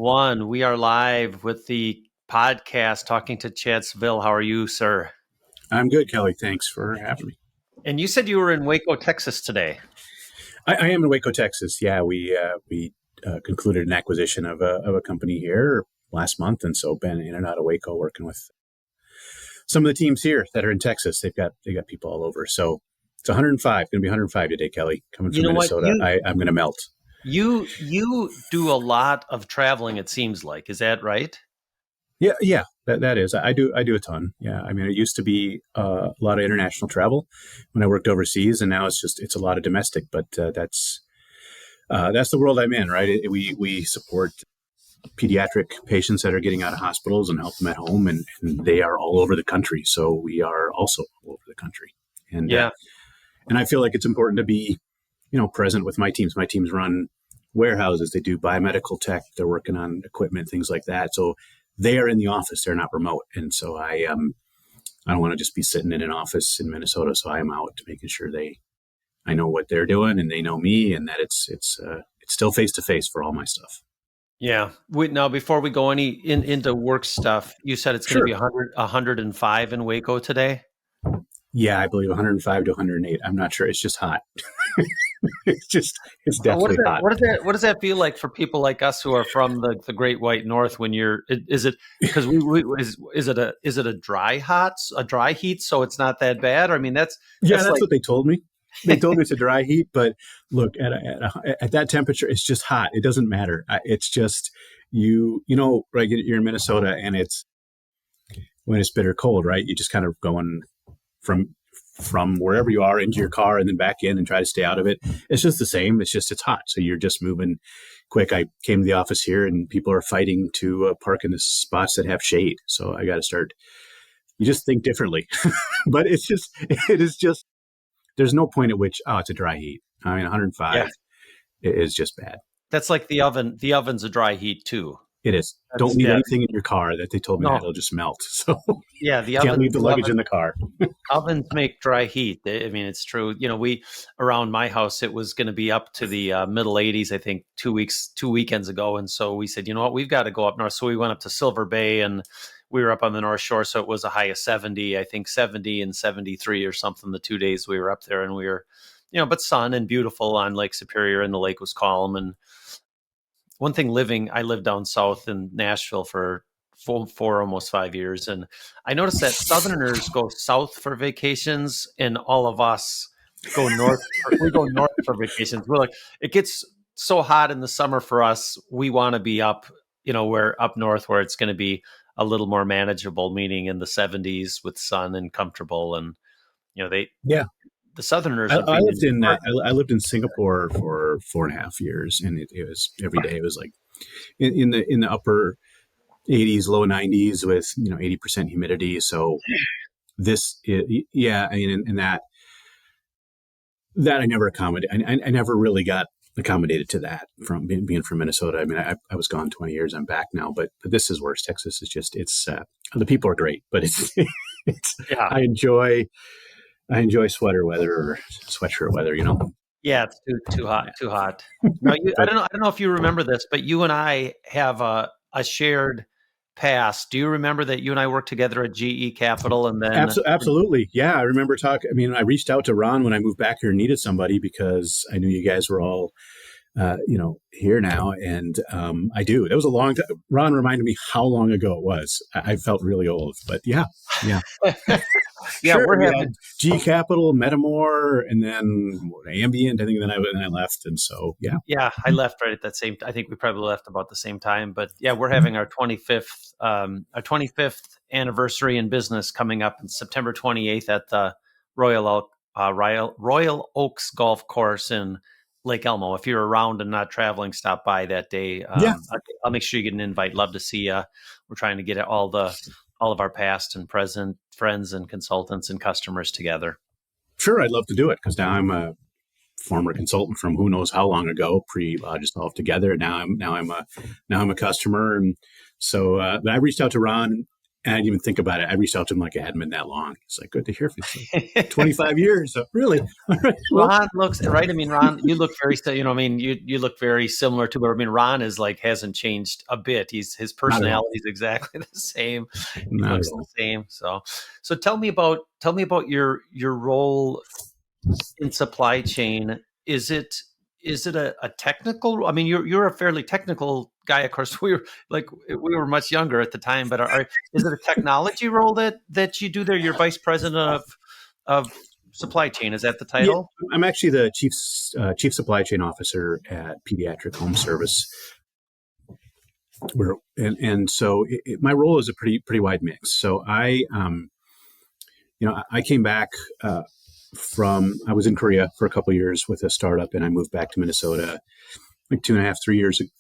1. We are live with the podcast talking to Chad Svihel. How are you, sir? I'm good, Kelly. Thanks for having me. And you said you were in Waco, Texas today. I am in Waco, Texas. Yeah, we concluded an acquisition of a company here last month, and so been in and out of Waco working with some of the teams here that are in Texas. They got people all over. So it's 105. Going to be 105 today, Kelly. Coming from Minnesota, I'm going to melt. You do a lot of traveling, it seems like. Is that right? Yeah, that is. I do a ton. Yeah, I mean, it used to be a lot of international travel when I worked overseas, and now it's a lot of domestic. But that's the world I'm in, right? We support pediatric patients that are getting out of hospitals and help them at home, and they are all over the country. So we are also all over the country, and and I feel like it's important to be, present with my teams. My teams run warehouses. They do biomedical tech. They're working on equipment, things like that. So they are in the office. They're not remote. And so I don't want to just be sitting in an office in Minnesota. So I am out making sure I know what they're doing and they know me, and that it's still face to face for all my stuff. Yeah. Now, before we go into work stuff, you said it's going to be 105 in Waco today. Yeah, I believe 105 to 108. I'm not sure. It's just hot. It's definitely hot. What does that feel like for people like us who are from the Great White North? When is it a dry heat, so it's not that bad? I mean, that's what they told me. They told me it's a dry heat, but look, at that temperature, it's just hot. It doesn't matter. It's just right? You're in Minnesota, and when it's bitter cold, right? You just kind of going from wherever you are into your car and then back in and try to stay out of it. It's just the same. It's hot. So you're just moving quick. I came to the office here and people are fighting to park in the spots that have shade. So I got to start. You just think differently, but it is just, there's no point at which, it's a dry heat. I mean, 105 is just bad. That's like the oven. The oven's a dry heat too. It is. Don't leave anything in your car that they told me it'll just melt. So can't leave the luggage in the car. Ovens make dry heat. I mean, it's true. We around my house, it was going to be up to the middle 80s, I think 2 weekends ago. And so we said, you know what, we've got to go up north. So we went up to Silver Bay and we were up on the North Shore. So it was a high of 70, I think 70 and 73 or something, the 2 days we were up there, and we were, but sun and beautiful on Lake Superior, and the lake was calm. And one thing I lived down south in Nashville for almost 5 years. And I noticed that Southerners go south for vacations and all of us go north. We go north for vacations. We're like, it gets so hot in the summer for us. We want to be up, we're up north where it's going to be a little more manageable, meaning in the 70s with sun and comfortable. And, the Southerners. I lived in Singapore for 4.5 years, and it was every day. It was like in the upper 80s, low 90s with 80% humidity. So this, and that I never accommodated. I never really got accommodated to that from being from Minnesota. I mean, I was gone 20 years. I'm back now, but this is worse. Texas is just the people are great, but I enjoy sweater weather or sweatshirt weather, Yeah, it's too hot. No, I don't know if you remember this, but you and I have a shared past. Do you remember that you and I worked together at GE Capital? And then absolutely. Yeah, I remember talking. I mean, I reached out to Ron when I moved back here and needed somebody because I knew you guys were all here now. And I do. It was a long time. Ron reminded me how long ago it was. I felt really old, but yeah. Yeah, sure, we're having G Capital, Metamore, and then Ambient. I think then I left, and so yeah, I left right at that same. I think we probably left about the same time. But yeah, we're having our 25th anniversary in business coming up on September 28th at the Royal Oaks Golf Course in Lake Elmo. If you're around and not traveling, stop by that day. I'll make sure you get an invite. Love to see you. We're trying to get all of our past and present friends and consultants and customers together. Sure, I'd love to do it because now I'm a former consultant from who knows how long ago, just all together. Now I'm a customer, and so I reached out to Ron And I didn't even think about it. I reached out to him like I hadn't been that long. It's like, good to hear from you. Like, 25 years. So really? All right. Well, Ron looks right. I mean, Ron, you look very, I mean, you look very similar to, but I mean, Ron is like, hasn't changed a bit. His not at all. personality is exactly the same. He Not at looks the all. same. So tell me about your role in supply chain. Is it a technical? I mean, you're a fairly technical guy. Of course, we were much younger at the time, but is it a technology role that you do there? You're vice president of supply chain. Is that the Yeah, title? I'm actually the chief supply chain officer at Pediatric Home Service. So my role is a pretty wide mix. So I came back I was in Korea for a couple of years with a startup, and I moved back to Minnesota like 2.5,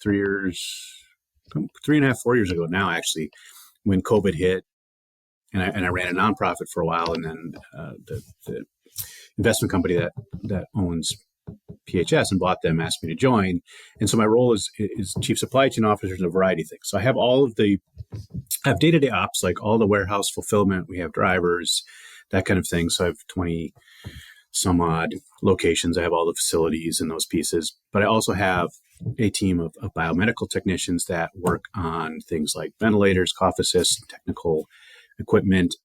3.5, 4 years ago now, actually, when COVID hit, and I ran a nonprofit for a while, and then the investment company that owns PHS and bought them asked me to join, and so my role is chief supply chain officer in a variety of things. So I have I have day-to-day ops, like all the warehouse fulfillment. We have drivers, that kind of thing. So I have 20 some odd locations. I have all the facilities and those pieces, but I also have a team of biomedical technicians that work on things like ventilators, cough assist, technical equipment.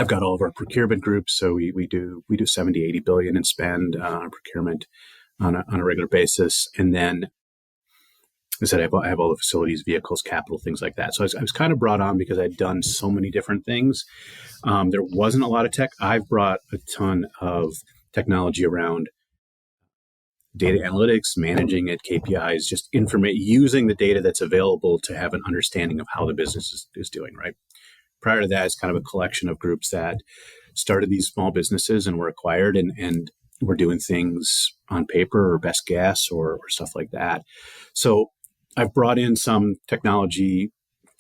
I've got all of our procurement groups. So we do 70, 80 billion in spend on procurement on a regular basis. And then I said, I have all the facilities, vehicles, capital, things like that. So I was kind of brought on because I'd done so many different things. There wasn't a lot of tech. I've brought a ton of technology around data analytics, managing it, KPIs, just using the data that's available to have an understanding of how the business is doing, right? Prior to that, it's kind of a collection of groups that started these small businesses and were acquired and were doing things on paper or best guess or stuff like that. So I've brought in some technology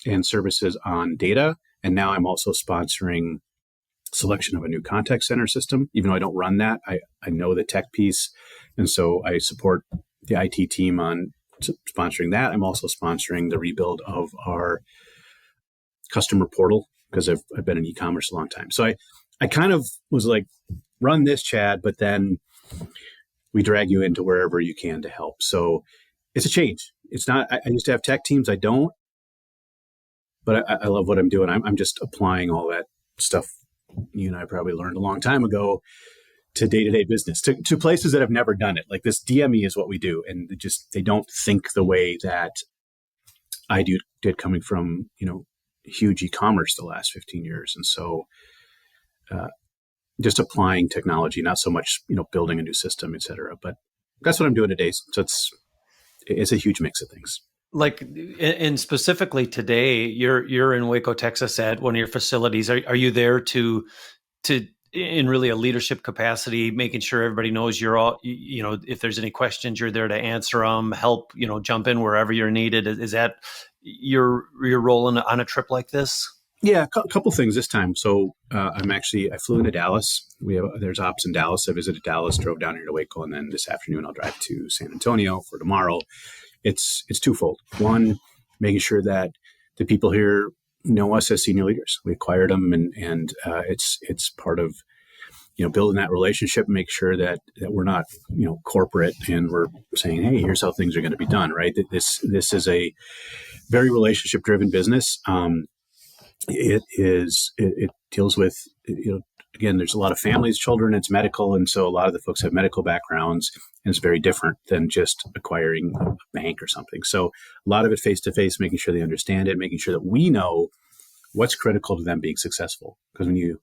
and services on data, and now I'm also sponsoring selection of a new contact center system. Even though I don't run that, I know the tech piece, and so I support the IT team on sponsoring that. I'm also sponsoring the rebuild of our customer portal because I've been in e-commerce a long time. So I kind of was like, run this, Chad, but then we drag you into wherever you can to help. So it's a change. It's not, I used to have tech teams. I don't, but I love what I'm doing. I'm just applying all that stuff you and I probably learned a long time ago to day-to-day business, to places that have never done it. Like this DME is what we do. And they don't think the way that I did coming from, huge e-commerce the last 15 years. And so just applying technology, not so much, building a new system, et cetera. But that's what I'm doing today. So it's a huge mix of things. Like, and specifically today, you're in Waco, Texas, at one of your facilities. Are you there to in really a leadership capacity, making sure everybody knows you're all, if there's any questions, you're there to answer them, help, jump in wherever you're needed. Is that your role on a trip like this? Yeah, a couple things this time. So I flew into Dallas. There's ops in Dallas. I visited Dallas, drove down here to Waco, and then this afternoon I'll drive to San Antonio for tomorrow. It's twofold. One, making sure that the people here know us as senior leaders. We acquired them, and it's part of building that relationship, and make sure that we're not corporate and we're saying, hey, here's how things are going to be done. Right? This is a very relationship driven business. It deals with, again, there's a lot of families, children, it's medical. And so a lot of the folks have medical backgrounds, and it's very different than just acquiring a bank or something. So a lot of it face to face, making sure they understand it, making sure that we know what's critical to them being successful. Because when you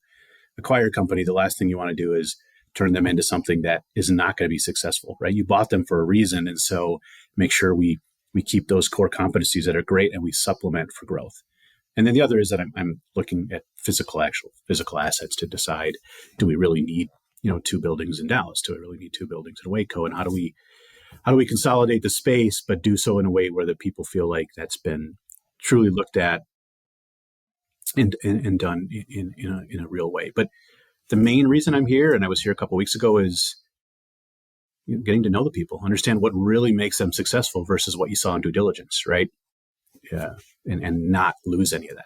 acquire a company, the last thing you want to do is turn them into something that is not going to be successful, right? You bought them for a reason. And so make sure we keep those core competencies that are great and we supplement for growth. And then the other is that I'm looking at physical assets to decide, do we really need, 2 buildings in Dallas? Do we really need 2 buildings in Waco? And how do we consolidate the space, but do so in a way where the people feel like that's been truly looked at and done in a real way? But the main reason I'm here, and I was here a couple of weeks ago, is getting to know the people, understand what really makes them successful versus what you saw in due diligence, right? Yeah, and not lose any of that.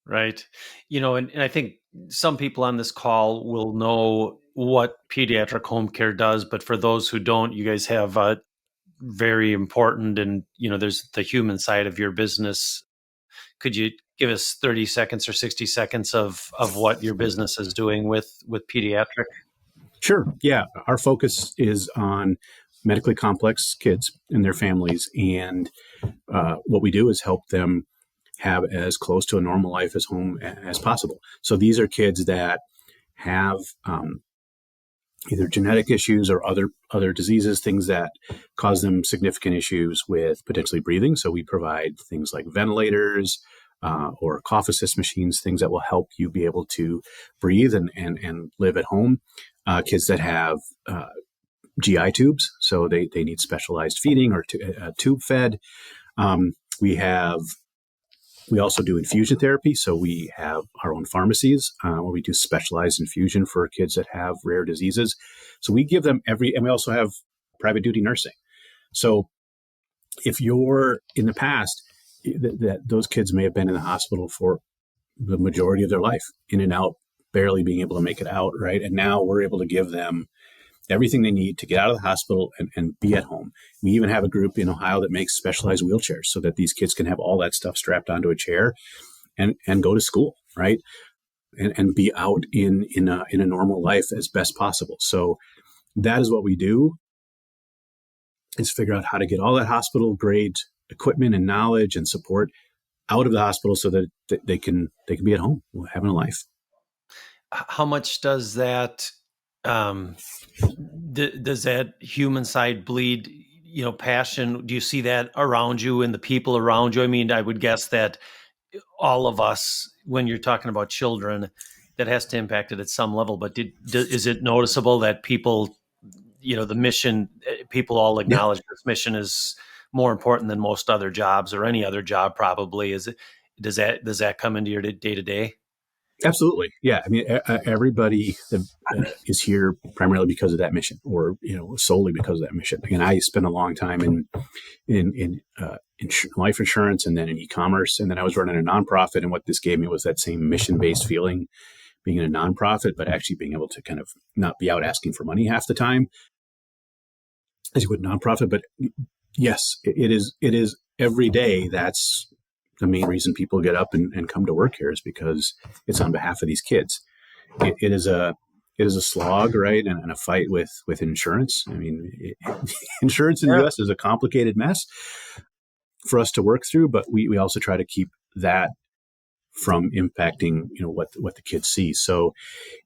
Right. And I think some people on this call will know what pediatric home care does, but for those who don't, you guys have very important, and there's the human side of your business. Could you give us 30 seconds or 60 seconds of what your business is doing with pediatric? Sure. Yeah. Our focus is on medically complex kids and their families. And what we do is help them have as close to a normal life as home as possible. So these are kids that have either genetic issues or other diseases, things that cause them significant issues with potentially breathing. So we provide things like ventilators or cough assist machines, things that will help you be able to breathe and live at home. Kids that have GI tubes, so they need specialized feeding or tube fed. We also do infusion therapy, so we have our own pharmacies where we do specialized infusion for kids that have rare diseases. So we give them and we also have private duty nursing. So if you're in the past, that those kids may have been in the hospital for the majority of their life, in and out, barely being able to make it out, right? And now we're able to give them everything they need to get out of the hospital and be at home. We even have a group in Ohio that makes specialized wheelchairs so that these kids can have all that stuff strapped onto a chair and go to school, right? And be out in a normal life as best possible. So that is what we do, is figure out how to get all that hospital grade equipment and knowledge and support out of the hospital so that they can be at home having a life. How much does that does that human side bleed, passion? Do you see that around you and the people around you? I mean, I would guess that all of us, when you're talking about children, that has to impact it at some level. But is it noticeable that people, the mission, people all acknowledge this mission is more important than most other jobs or any other job probably? Does that come into your day to day? Absolutely. Yeah. I mean, everybody is here primarily because of that mission, or, solely because of that mission. And I spent a long time in life insurance and then in e-commerce. And then I was running a nonprofit. And what this gave me was that same mission-based feeling, being in a nonprofit, but actually being able to kind of not be out asking for money half the time as you would nonprofit. But yes, it is every day. That's the main reason people get up and come to work here, is because it's on behalf of these kids. It is a slog, right? And a fight with insurance. I mean, insurance in the U.S. is a complicated mess for us to work through, but we also try to keep that from impacting, what the kids see. So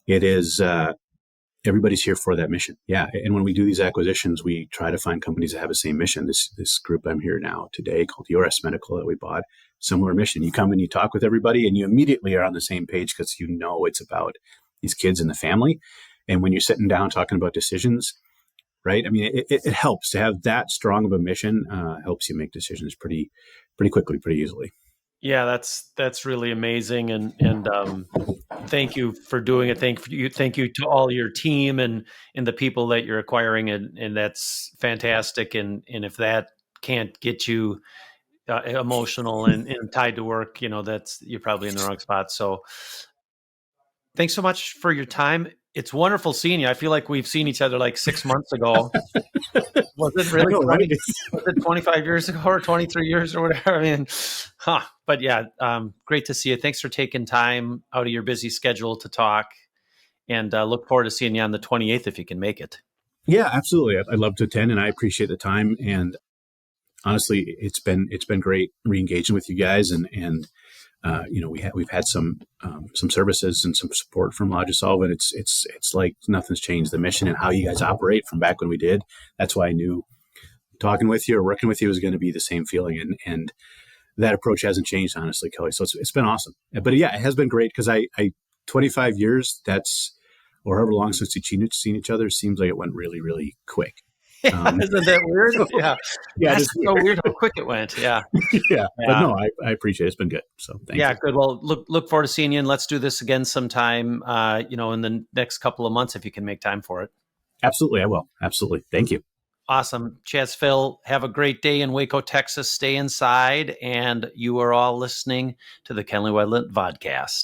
it is, everybody's here for that mission. Yeah. And when we do these acquisitions, we try to find companies that have the same mission. This group I'm here now today called Biomedical that we bought, similar mission. You come and you talk with everybody and you immediately are on the same page because it's about these kids and the family. And when you're sitting down talking about decisions, right? I mean, it helps to have that strong of a mission, helps you make decisions pretty quickly, pretty easily. Yeah, that's really amazing, and thank you for doing it. Thank you to all your team and the people that you're acquiring, and that's fantastic. And if that can't get you emotional and tied to work, you're probably in the wrong spot. So thanks so much for your time. It's wonderful seeing you. I feel like we've seen each other like 6 months ago. Was it really? Right? Was it 25 years ago or 23 years or whatever? I mean, But yeah, great to see you. Thanks for taking time out of your busy schedule to talk, and look forward to seeing you on the 28th if you can make it. Yeah, absolutely. I'd love to attend, and I appreciate the time. And honestly, it's been great re-engaging with you guys, and we've had some services and some support from Logisolve, and it's like nothing's changed. The mission and how you guys operate from back when we did. That's why I knew talking with you or working with you was going to be the same feeling, and that approach hasn't changed, honestly, Kelly. So it's been awesome. But yeah, it has been great because I 25 years, or however long since we've seen each other, seems like it went really, really quick. Isn't that weird? Yeah. That's so weird how quick it went. Yeah. Yeah. But no, I appreciate it. It's been good. So thank you. Good. Well, look forward to seeing you, and let's do this again sometime, in the next couple of months if you can make time for it. Absolutely. I will. Absolutely. Thank you. Awesome. Chad Svihel, have a great day in Waco, Texas. Stay inside. And you are all listening to the Kenley Wedlett Vodcast.